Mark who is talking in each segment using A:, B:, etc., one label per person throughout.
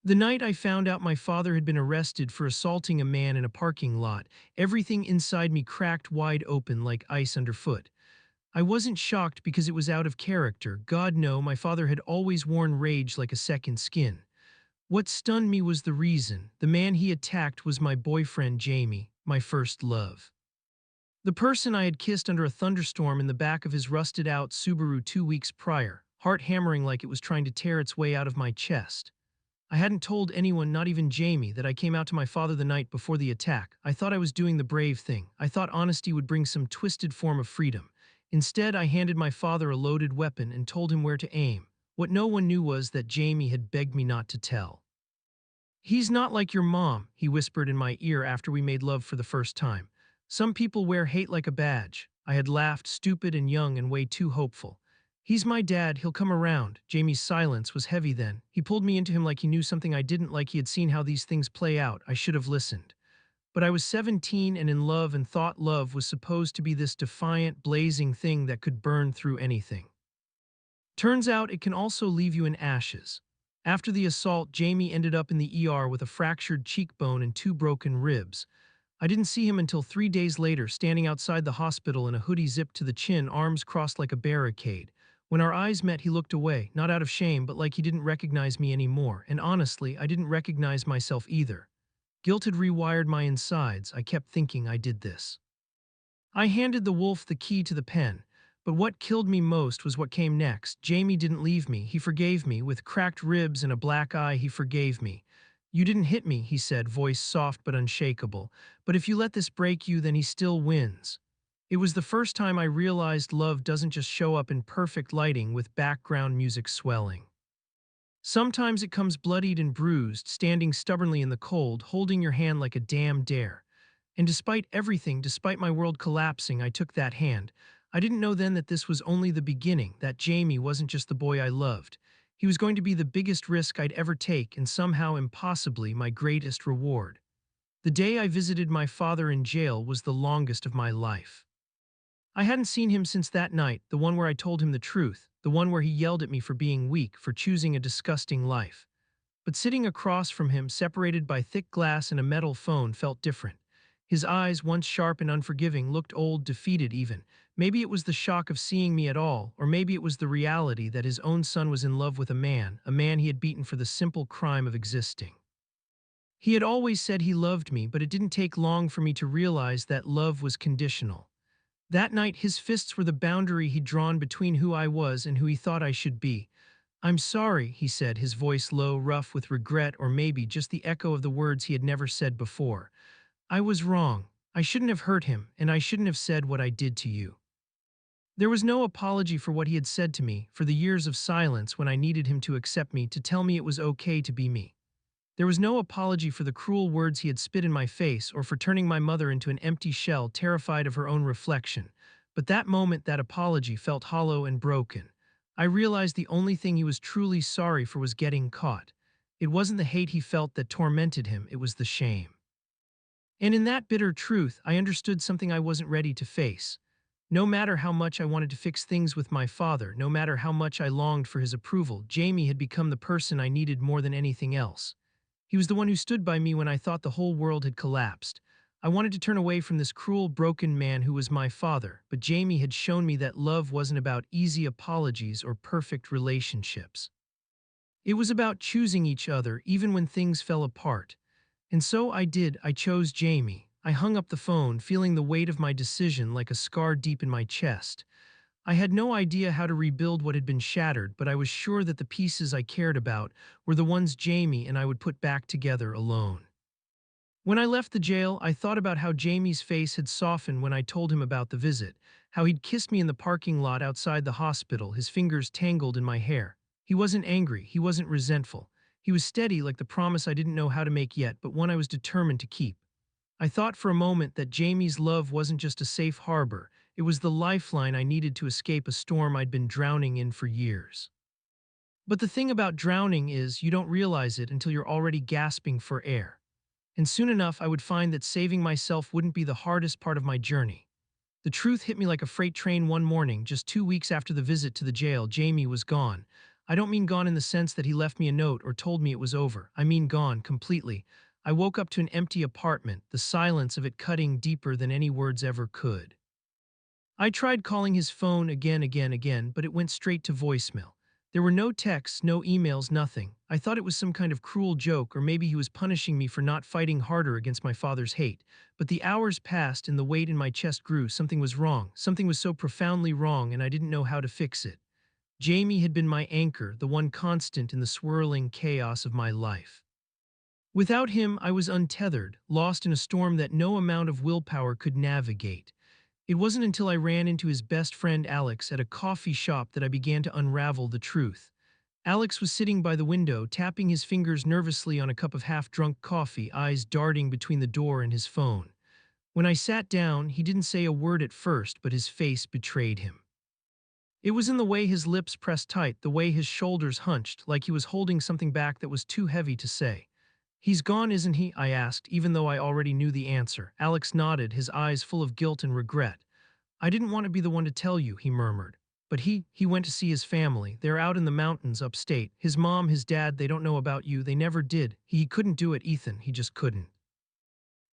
A: The night I found out my father had been arrested for assaulting a man in a parking lot, everything inside me cracked wide open like ice underfoot. I wasn't shocked because it was out of character. God no, my father had always worn rage like a second skin. What stunned me was the reason. The man he attacked was my boyfriend Jamie, my first love. The person I had kissed under a thunderstorm in the back of his rusted-out Subaru 2 weeks prior, heart hammering like it was trying to tear its way out of my chest. I hadn't told anyone, not even Jamie, that I came out to my father the night before the attack. I thought I was doing the brave thing. I thought honesty would bring some twisted form of freedom. Instead, I handed my father a loaded weapon and told him where to aim. What no one knew was that Jamie had begged me not to tell. "He's not like your mom," he whispered in my ear after we made love for the first time. "Some people wear hate like a badge." I had laughed, stupid and young and way too hopeful. "He's my dad, he'll come around." Jamie's silence was heavy then. He pulled me into him like he knew something I didn't, like he had seen how these things play out. I should have listened. But I was 17 and in love and thought love was supposed to be this defiant, blazing thing that could burn through anything. Turns out it can also leave you in ashes. After the assault, Jamie ended up in the ER with a fractured cheekbone and two broken ribs. I didn't see him until 3 days later, standing outside the hospital in a hoodie zipped to the chin, arms crossed like a barricade. When our eyes met, he looked away, not out of shame, but like he didn't recognize me anymore. And honestly, I didn't recognize myself either. Guilt had rewired my insides. I kept thinking I did this. I handed the wolf the key to the pen. But what killed me most was what came next. Jamie didn't leave me. He forgave me. With cracked ribs and a black eye, he forgave me. "You didn't hit me," he said, voice soft but unshakable. "But if you let this break you, then he still wins." It was the first time I realized love doesn't just show up in perfect lighting with background music swelling. Sometimes it comes bloodied and bruised, standing stubbornly in the cold, holding your hand like a damn dare. And despite everything, despite my world collapsing, I took that hand. I didn't know then that this was only the beginning, that Jamie wasn't just the boy I loved. He was going to be the biggest risk I'd ever take and somehow impossibly my greatest reward. The day I visited my father in jail was the longest of my life. I hadn't seen him since that night, the one where I told him the truth, the one where he yelled at me for being weak, for choosing a disgusting life. But sitting across from him, separated by thick glass and a metal phone, felt different. His eyes, once sharp and unforgiving, looked old, defeated even. Maybe it was the shock of seeing me at all, or maybe it was the reality that his own son was in love with a man he had beaten for the simple crime of existing. He had always said he loved me, but it didn't take long for me to realize that love was conditional. That night, his fists were the boundary he'd drawn between who I was and who he thought I should be. "I'm sorry," he said, his voice low, rough with regret, or maybe just the echo of the words he had never said before. "I was wrong. I shouldn't have hurt him, and I shouldn't have said what I did to you." There was no apology for what he had said to me, for the years of silence when I needed him to accept me, to tell me it was okay to be me. There was no apology for the cruel words he had spit in my face or for turning my mother into an empty shell, terrified of her own reflection. But that moment, that apology felt hollow and broken. I realized the only thing he was truly sorry for was getting caught. It wasn't the hate he felt that tormented him, it was the shame. And in that bitter truth, I understood something I wasn't ready to face. No matter how much I wanted to fix things with my father, no matter how much I longed for his approval, Jamie had become the person I needed more than anything else. He was the one who stood by me when I thought the whole world had collapsed. I wanted to turn away from this cruel, broken man who was my father, but Jamie had shown me that love wasn't about easy apologies or perfect relationships. It was about choosing each other even when things fell apart. And so I did. I chose Jamie. I hung up the phone, feeling the weight of my decision like a scar deep in my chest. I had no idea how to rebuild what had been shattered, but I was sure that the pieces I cared about were the ones Jamie and I would put back together alone. When I left the jail, I thought about how Jamie's face had softened when I told him about the visit, how he'd kissed me in the parking lot outside the hospital, his fingers tangled in my hair. He wasn't angry, he wasn't resentful. He was steady, like the promise I didn't know how to make yet, but one I was determined to keep. I thought for a moment that Jamie's love wasn't just a safe harbor, it was the lifeline I needed to escape a storm I'd been drowning in for years. But the thing about drowning is you don't realize it until you're already gasping for air. And soon enough, I would find that saving myself wouldn't be the hardest part of my journey. The truth hit me like a freight train one morning, just 2 weeks after the visit to the jail. Jamie was gone. I don't mean gone in the sense that he left me a note or told me it was over. I mean gone completely. I woke up to an empty apartment, the silence of it cutting deeper than any words ever could. I tried calling his phone again, but it went straight to voicemail. There were no texts, no emails, nothing. I thought it was some kind of cruel joke, or maybe he was punishing me for not fighting harder against my father's hate. But the hours passed and the weight in my chest grew. Something was wrong. Something was so profoundly wrong, and I didn't know how to fix it. Jamie had been my anchor, the one constant in the swirling chaos of my life. Without him, I was untethered, lost in a storm that no amount of willpower could navigate. It wasn't until I ran into his best friend Alex at a coffee shop that I began to unravel the truth. Alex was sitting by the window, tapping his fingers nervously on a cup of half-drunk coffee, eyes darting between the door and his phone. When I sat down, he didn't say a word at first, but his face betrayed him. It was in the way his lips pressed tight, the way his shoulders hunched, like he was holding something back that was too heavy to say. "He's gone, isn't he?" I asked, even though I already knew the answer. Alex nodded, his eyes full of guilt and regret. "I didn't want to be the one to tell you," he murmured. "But he went to see his family. They're out in the mountains upstate. His mom, his dad, they don't know about you. They never did. He couldn't do it, Ethan. He just couldn't.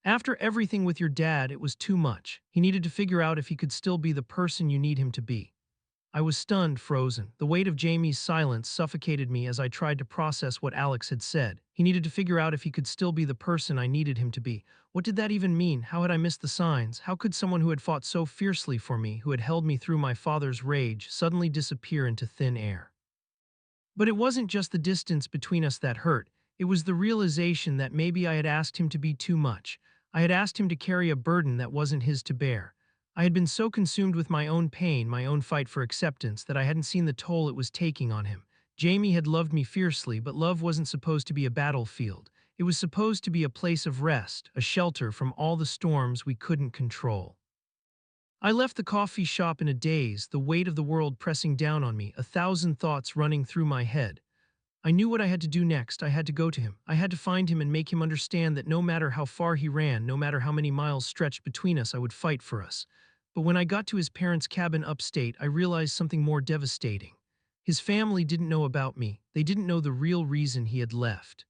A: After everything with your dad, it was too much. He needed to figure out if he could still be the person you need him to be." I was stunned, frozen. The weight of Jamie's silence suffocated me as I tried to process what Alex had said. He needed to figure out if he could still be the person I needed him to be. What did that even mean? How had I missed the signs? How could someone who had fought so fiercely for me, who had held me through my father's rage, suddenly disappear into thin air? But it wasn't just the distance between us that hurt. It was the realization that maybe I had asked him to be too much. I had asked him to carry a burden that wasn't his to bear. I had been so consumed with my own pain, my own fight for acceptance, that I hadn't seen the toll it was taking on him. Jamie had loved me fiercely, but love wasn't supposed to be a battlefield. It was supposed to be a place of rest, a shelter from all the storms we couldn't control. I left the coffee shop in a daze, the weight of the world pressing down on me, a thousand thoughts running through my head. I knew what I had to do next. I had to go to him. I had to find him and make him understand that no matter how far he ran, no matter how many miles stretched between us, I would fight for us. But when I got to his parents' cabin upstate, I realized something more devastating. His family didn't know about me. They didn't know the real reason he had left.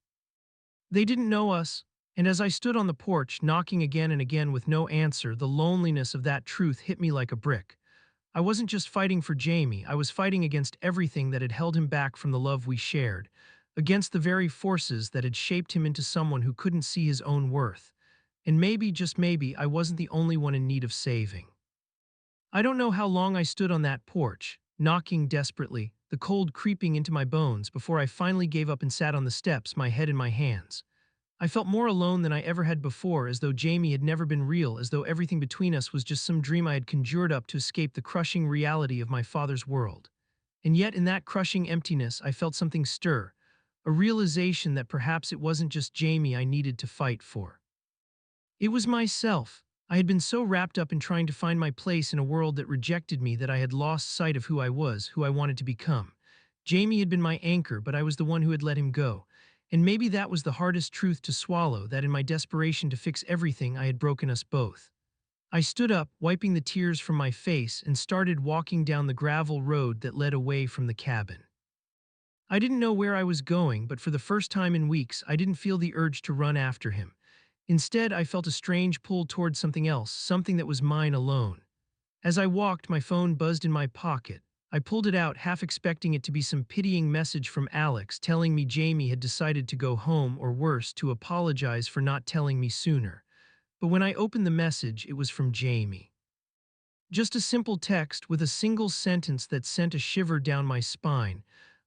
A: They didn't know us. And as I stood on the porch, knocking again and again with no answer, the loneliness of that truth hit me like a brick. I wasn't just fighting for Jamie, I was fighting against everything that had held him back from the love we shared, against the very forces that had shaped him into someone who couldn't see his own worth. And maybe, just maybe, I wasn't the only one in need of saving. I don't know how long I stood on that porch, knocking desperately, the cold creeping into my bones before I finally gave up and sat on the steps, my head in my hands. I felt more alone than I ever had before, as though Jamie had never been real, as though everything between us was just some dream I had conjured up to escape the crushing reality of my father's world. And yet, in that crushing emptiness, I felt something stir, a realization that perhaps it wasn't just Jamie I needed to fight for. It was myself. I had been so wrapped up in trying to find my place in a world that rejected me that I had lost sight of who I was, who I wanted to become. Jamie had been my anchor, but I was the one who had let him go. And maybe that was the hardest truth to swallow, that in my desperation to fix everything, I had broken us both. I stood up, wiping the tears from my face, and started walking down the gravel road that led away from the cabin. I didn't know where I was going, but for the first time in weeks, I didn't feel the urge to run after him. Instead, I felt a strange pull towards something else, something that was mine alone. As I walked, my phone buzzed in my pocket. I pulled it out, half expecting it to be some pitying message from Alex telling me Jamie had decided to go home, or worse, to apologize for not telling me sooner. But when I opened the message, it was from Jamie. Just a simple text with a single sentence that sent a shiver down my spine.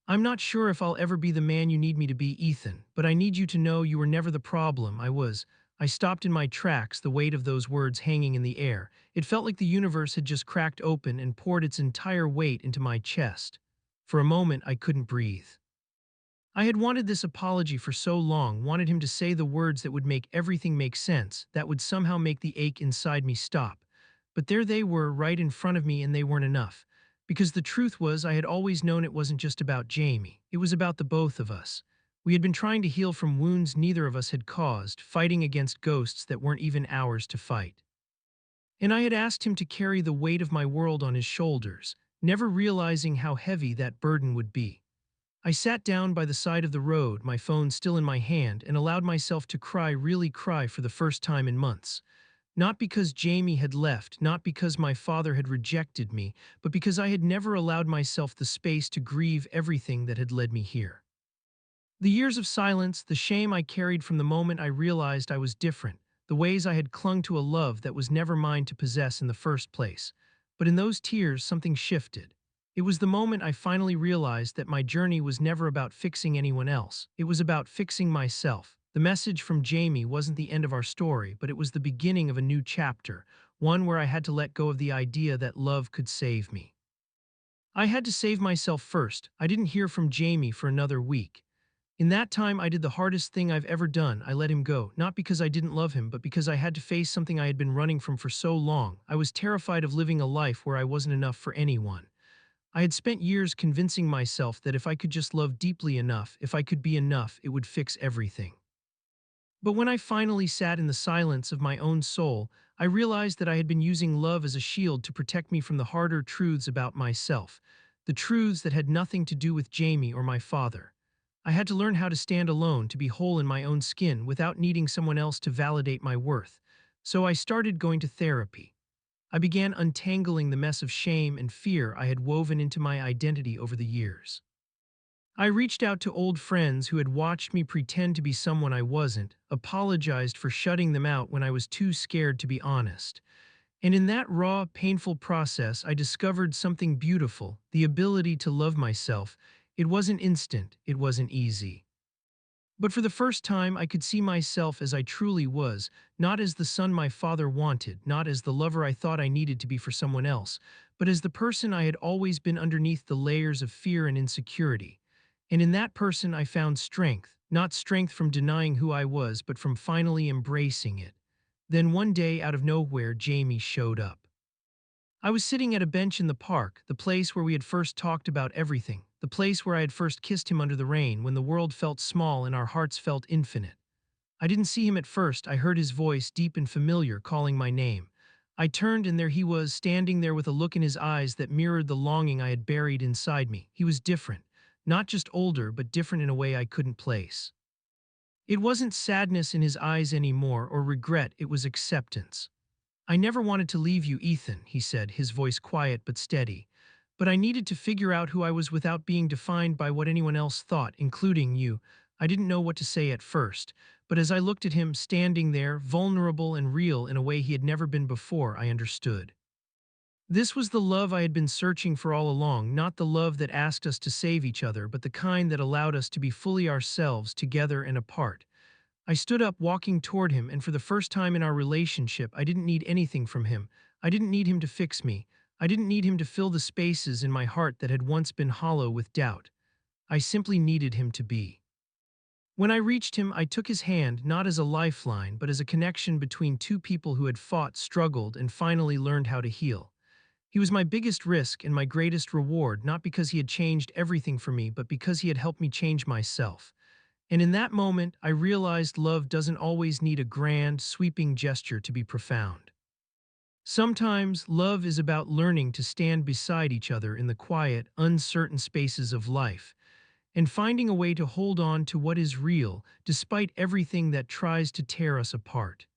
A: "I'm not sure if I'll ever be the man you need me to be, Ethan, but I need you to know you were never the problem. I was." I stopped in my tracks, the weight of those words hanging in the air. It felt like the universe had just cracked open and poured its entire weight into my chest. For a moment, I couldn't breathe. I had wanted this apology for so long, wanted him to say the words that would make everything make sense, that would somehow make the ache inside me stop. But there they were, right in front of me, and they weren't enough. Because the truth was, I had always known it wasn't just about Jamie. It was about the both of us. We had been trying to heal from wounds neither of us had caused, fighting against ghosts that weren't even ours to fight. And I had asked him to carry the weight of my world on his shoulders, never realizing how heavy that burden would be. I sat down by the side of the road, my phone still in my hand, and allowed myself to cry, really cry for the first time in months. Not because Jamie had left, not because my father had rejected me, but because I had never allowed myself the space to grieve everything that had led me here. The years of silence, the shame I carried from the moment I realized I was different, the ways I had clung to a love that was never mine to possess in the first place. But in those tears, something shifted. It was the moment I finally realized that my journey was never about fixing anyone else. It was about fixing myself. The message from Jamie wasn't the end of our story, but it was the beginning of a new chapter, one where I had to let go of the idea that love could save me. I had to save myself first. I didn't hear from Jamie for another week. In that time, I did the hardest thing I've ever done. I let him go, not because I didn't love him, but because I had to face something I had been running from for so long. I was terrified of living a life where I wasn't enough for anyone. I had spent years convincing myself that if I could just love deeply enough, if I could be enough, it would fix everything. But when I finally sat in the silence of my own soul, I realized that I had been using love as a shield to protect me from the harder truths about myself, the truths that had nothing to do with Jamie or my father. I had to learn how to stand alone, to be whole in my own skin without needing someone else to validate my worth. So I started going to therapy. I began untangling the mess of shame and fear I had woven into my identity over the years. I reached out to old friends who had watched me pretend to be someone I wasn't, apologized for shutting them out when I was too scared to be honest. And in that raw, painful process, I discovered something beautiful, the ability to love myself. It wasn't instant, it wasn't easy. But for the first time, I could see myself as I truly was, not as the son my father wanted, not as the lover I thought I needed to be for someone else, but as the person I had always been underneath the layers of fear and insecurity. And in that person, I found strength, not strength from denying who I was, but from finally embracing it. Then one day, out of nowhere, Jamie showed up. I was sitting at a bench in the park, the place where we had first talked about everything, the place where I had first kissed him under the rain when the world felt small and our hearts felt infinite. I didn't see him at first. I heard his voice, deep and familiar, calling my name. I turned and there he was, standing there with a look in his eyes that mirrored the longing I had buried inside me. He was different, not just older, but different in a way I couldn't place. It wasn't sadness in his eyes anymore or regret, it was acceptance. "I never wanted to leave you, Ethan," he said, his voice quiet but steady. "But I needed to figure out who I was without being defined by what anyone else thought, including you." I didn't know what to say at first, but as I looked at him standing there, vulnerable and real in a way he had never been before, I understood. This was the love I had been searching for all along, not the love that asked us to save each other, but the kind that allowed us to be fully ourselves, together and apart. I stood up, walking toward him, and for the first time in our relationship, I didn't need anything from him. I didn't need him to fix me. I didn't need him to fill the spaces in my heart that had once been hollow with doubt. I simply needed him to be. When I reached him, I took his hand not as a lifeline, but as a connection between two people who had fought, struggled, and finally learned how to heal. He was my biggest risk and my greatest reward, not because he had changed everything for me, but because he had helped me change myself. And in that moment, I realized love doesn't always need a grand, sweeping gesture to be profound. Sometimes, love is about learning to stand beside each other in the quiet, uncertain spaces of life, and finding a way to hold on to what is real, despite everything that tries to tear us apart.